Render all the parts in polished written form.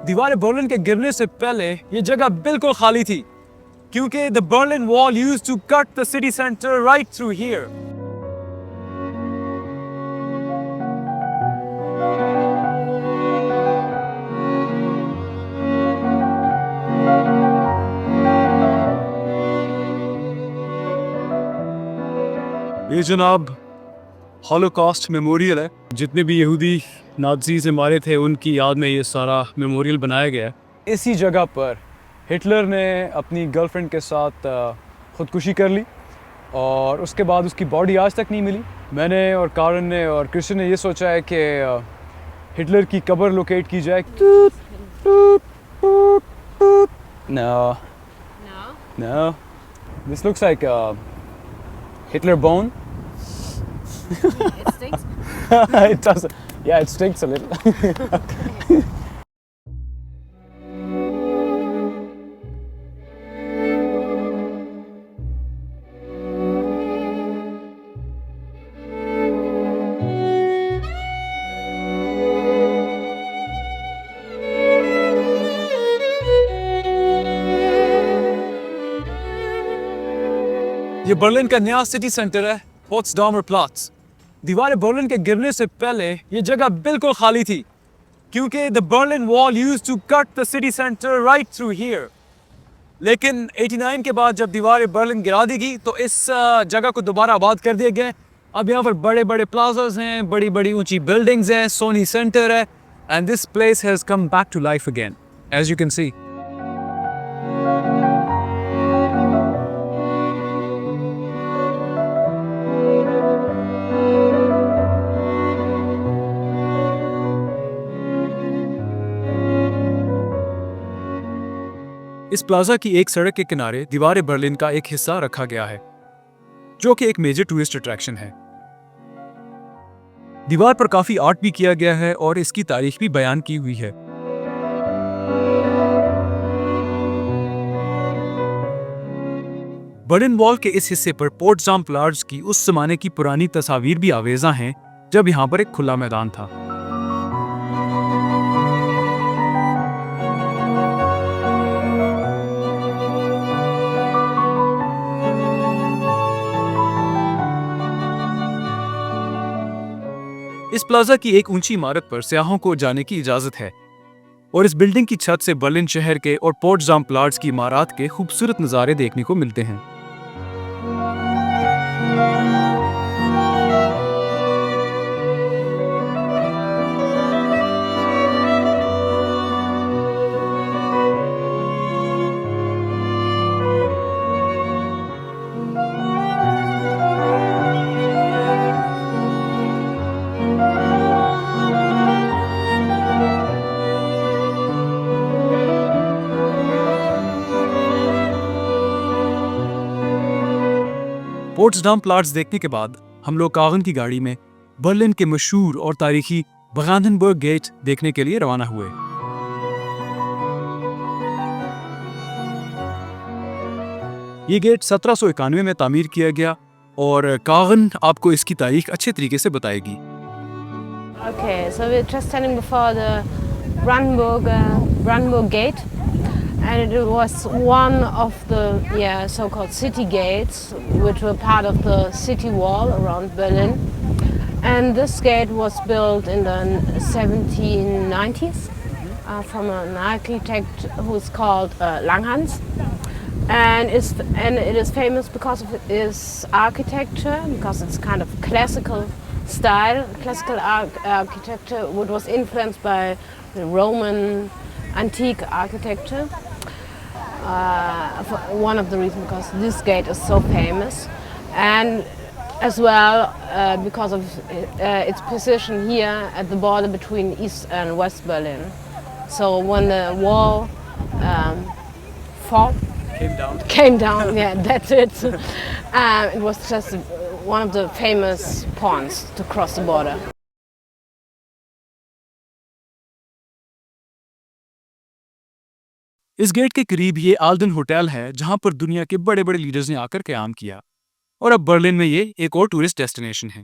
दीवारें बर्लिन के गिरने से पहले ये जगह बिल्कुल खाली थी, क्योंकि the Berlin Wall used to cut the city center right through here. ये जनाब हॉलोकॉस्ट मेमोरियल है। जितने भी यहूदी नाज़ी से मारे थे उनकी याद में ये सारा मेमोरियल बनाया गया है। इसी जगह पर हिटलर ने अपनी गर्लफ्रेंड के साथ ख़ुदकुशी कर ली और उसके बाद उसकी बॉडी आज तक नहीं मिली। मैंने और कारण ने और क्रिश्चियन ने ये सोचा है कि हिटलर की कब्र लोकेट की जाए। No. No. This looks like a Hitler bone. It stinks. It does. Yeah, it stinks a little. ये बर्लिन का नया सिटी सेंटर है, पोट्सडामर प्लाट्स। दीवारें बर्लिन के गिरने से पहले ये जगह बिल्कुल खाली थी, क्योंकि the Berlin Wall used to cut the city center right through here. लेकिन 89 के बाद जब दीवारें बर्लिन गिरा दी गई तो इस जगह को दोबारा आबाद कर दिया गया। अब यहाँ पर बड़े बड़े प्लाजाज हैं, बड़ी बड़ी ऊंची बिल्डिंग्स हैं, सोनी सेंटर है, and this place has come back to life again, as you can see. इस प्लाजा की एक सड़क के किनारे दीवारें बर्लिन का एक हिस्सा रखा गया है, जो कि एक मेजर टूरिस्ट अट्रैक्शन है। दीवार पर काफी आर्ट भी किया गया है और इसकी तारीख भी बयान की हुई है। बर्लिन वॉल के इस हिस्से पर पोट्सडाम प्लाट्स की उस जमाने की पुरानी तस्वीर भी आवेजा हैं, जब यहाँ पर एक खुला मैदान था। इस प्लाजा की एक ऊंची इमारत पर सयाहों को जाने की इजाजत है और इस बिल्डिंग की छत से बर्लिन शहर के और पोट्सडाम प्लाट्स की इमारत के खूबसूरत नज़ारे देखने को मिलते हैं। पोट्सडाम प्लाट्स देखने के बाद हम लोग कागन की गाड़ी में बर्लिन के मशहूर और तारीखी ब्रांडेनबर्ग गेट देखने के लिए रवाना हुए। ये गेट 1791 में तामीर किया गया और कागन आपको इसकी तारीख अच्छे तरीके से बताएगी। Okay, so we're just standing before the Brandenburg Gate, and it was one of the so-called city gates, which were part of the city wall around Berlin. And this gate was built in the 1790s from an architect who's called Langhans. And it is famous because of its architecture, because it's kind of classical style, classical architecture, which was influenced by the Roman antique architecture. One of the reasons because this gate is so famous, and as well because of its position here at the border between East and West Berlin. So when the wall came down, yeah, that's it. It was just one of the famous pawns to cross the border. इस gate के करीब ये आल्डन hotel है जहां पर दुनिया के बड़े बड़े लीडर्स ने आकर क़याम किया और अब बर्लिन में ये एक और टूरिस्ट डेस्टिनेशन है।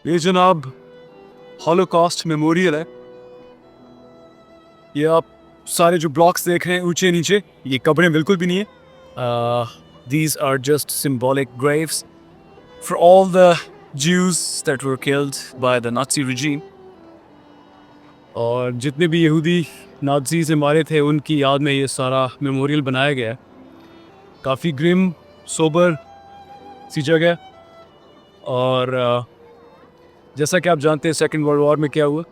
ये जनाब हॉलोकॉस्ट मेमोरियल है। ये आप सारे जो ब्लॉक्स देख रहे हैं ऊंचे नीचे, ये कब्रें बिल्कुल भी नहीं है। These are just symbolic graves for all the Jews that were killed by the Nazi regime. और जितने भी यहूदी नाज़ी से मारे थे उनकी याद में ये सारा मेमोरियल बनाया गया है। काफ़ी ग्रिम सोबर सी जगह। और जैसा कि आप जानते हैं सेकेंड वर्ल्ड वॉर में क्या हुआ,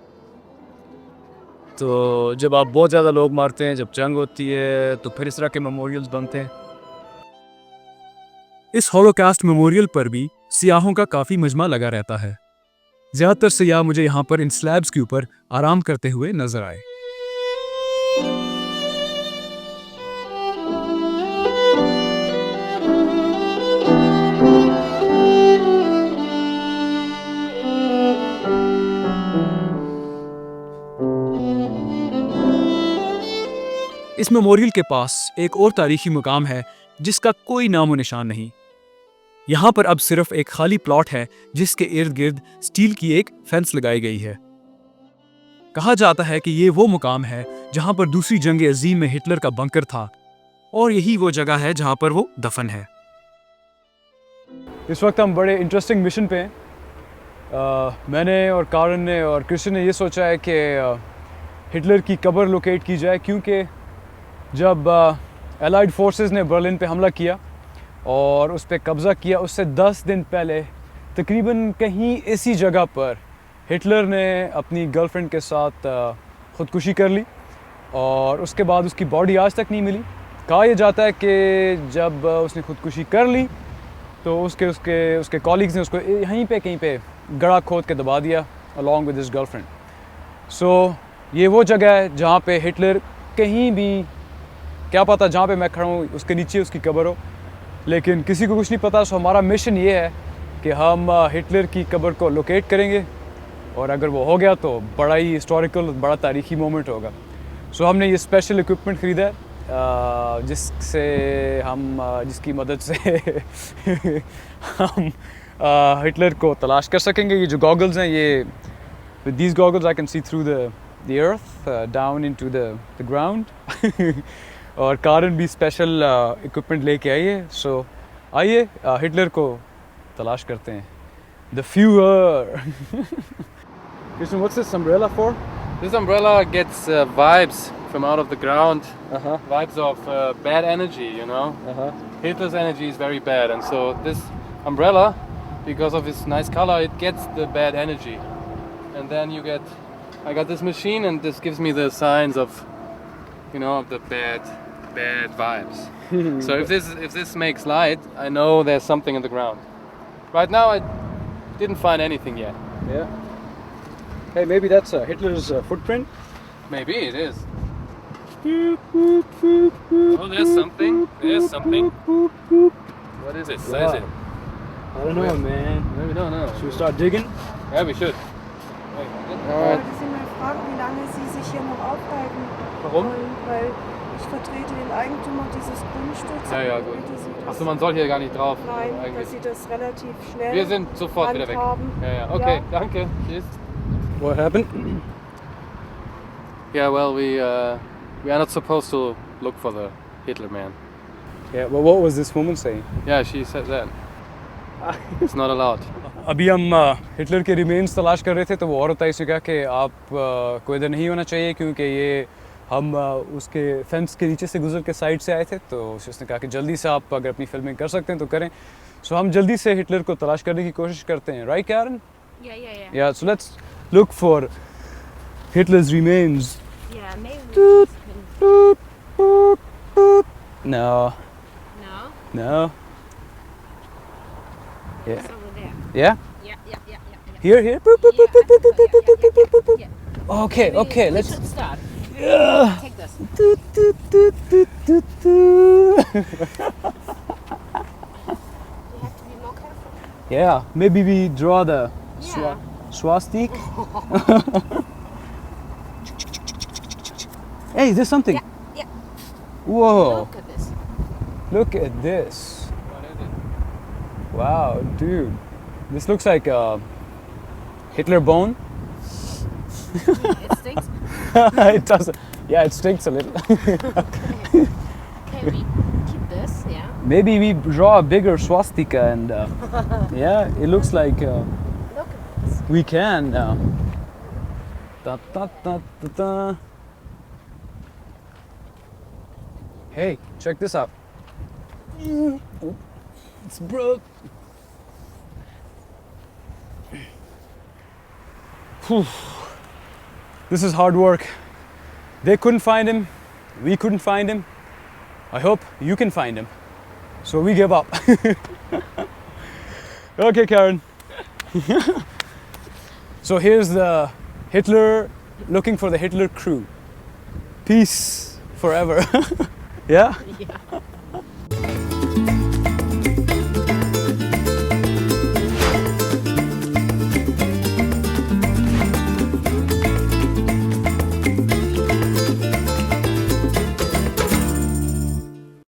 तो जब आप बहुत ज़्यादा लोग मारते हैं, जब जंग होती है, तो फिर इस तरह के मेमोरियल्स बनते हैं। इस हॉलोकास्ट मेमोरियल पर भी सियाहों का काफ़ी मजमा लगा रहता है। ज़्यादातर सियाह मुझे यहाँ पर इन स्लैब्स के ऊपर आराम करते हुए नजर आए। इस मेमोरियल के पास एक और तारीखी मुकाम है जिसका कोई नामो निशान नहीं। यहाँ पर अब सिर्फ एक खाली प्लॉट है जिसके इर्द गिर्द स्टील की एक फेंस लगाई गई है। कहा जाता है कि ये वो मुकाम है जहाँ पर दूसरी जंग अजीम में हिटलर का बंकर था और यही वो जगह है जहाँ पर वो दफन है। इस वक्त हम बड़े इंटरेस्टिंग मिशन पे हैं। मैंने और कारन ने और क्रिश्चियन ने ये सोचा है कि हिटलर की कब्र लोकेट की जाए, क्योंकि जब एलाइड फोर्सेस ने बर्लिन पे हमला किया और उस पर कब्ज़ा किया, उससे 10 दिन पहले तकरीबन कहीं इसी जगह पर हिटलर ने अपनी गर्लफ्रेंड के साथ ख़ुदकुशी कर ली और उसके बाद उसकी बॉडी आज तक नहीं मिली। कहा यह जाता है कि जब उसने ख़ुदकुशी कर ली तो उसके कॉलीग्स ने उसको यहीं पे कहीं पे गड़ा खोद के दबा दिया अलॉन्ग विद हिज गर्लफ्रेंड। सो ये वो जगह है जहाँ पे हिटलर कहीं भी, क्या पता जहाँ पे मैं खड़ा हूँ उसके नीचे उसकी कब्र हो, लेकिन किसी को कुछ नहीं पता। सो हमारा मिशन ये है कि हम हिटलर की कब्र को लोकेट करेंगे और अगर वो हो गया तो बड़ा ही हिस्टोरिकल, बड़ा तारीखी मोमेंट होगा। सो हमने ये स्पेशल इक्विपमेंट ख़रीदा है जिसकी मदद से हम हिटलर को तलाश कर सकेंगे। ये जो गॉगल्स हैं, ये with these goggles I can see through the earth down into the ground और कारन भी स्पेशल इक्विपमेंट लेके आई है। सो आइए हिटलर को तलाश करते हैं। The Führer. Christian, what's this umbrella for? This umbrella gets vibes from out of the ground, vibes of bad energy, you know. Hitler's energy is very bad, and so this umbrella, because of its nice color, it gets the bad energy. And then I got this machine, and this gives me the signs of, you know, of the bad vibes. So if this makes light, I know there's something in the ground. Right now, I didn't find anything yet. Yeah. Hey, maybe that's Hitler's footprint. Maybe it is. Oh, there's something. There's something. What is it? What is it? I don't know, man. We don't know. Should we start digging? Yeah, we should. Ich wollte Sie mal fragen, wie lange Sie sich hier noch aufhalten Warum? wollen, weil ich vertrete den Eigentümer dieses Grundstücks. Ja, und gut. bitte Sie das- Achso, man soll hier gar nicht drauf. Nein, dass eigentlich. Sie das relativ schnell Wir sind sofort wieder weg. handhaben. Ja. Okay, Ja. danke. Tschüss. What happened? Yeah, well, we are not supposed to look for the Hitler man. Yeah, well, what was this woman saying? Yeah, she said that. It's not allowed. अभी हम Hitler के remains तलाश कर रहे थे, तो वो औरत आई, उसने कहा कि आप को इधर नहीं होना चाहिए क्योंकि ये हम उसके फेंस के नीचे से गुजर के साइड से आए थे। तो उसने कहा कि जल्दी से आप अगर अपनी फिल्मिंग कर सकते हैं तो करें। सो हम जल्दी से हिटलर को तलाश करने की कोशिश करते हैं, right Karen? Yeah. Yeah, so let's look for Hitler's remains. Yeah, maybe. Toot, toot, toot, toot. No, No, no. Yeah. it's over there. Yeah? Yeah. Here, here. Boop, boop, boop, boop, boop, boop, boop, boop, boop, boop, boop. Okay, We let's. should start. Yeah. Take this. Toot, You have to be more careful. Yeah, maybe we draw the Yeah. swastika. Hey, is there something? Yeah, yeah. Whoa, Look at this. look at this. What is it? Wow, dude. This looks like a Hitler bone. It stinks. It does. Yeah, it stinks a little. Okay, we keep this, yeah. Maybe we draw a bigger swastika and yeah, it looks like Look at this. we can. Da, da, da, da, da. Hey, check this out. Oh, it's broke. Whew. This is hard work. They couldn't find him. We couldn't find him. I hope you can find him. So we give up. Okay, Karen. So here's the Hitler looking for the Hitler crew. Peace forever. Yeah? Yeah.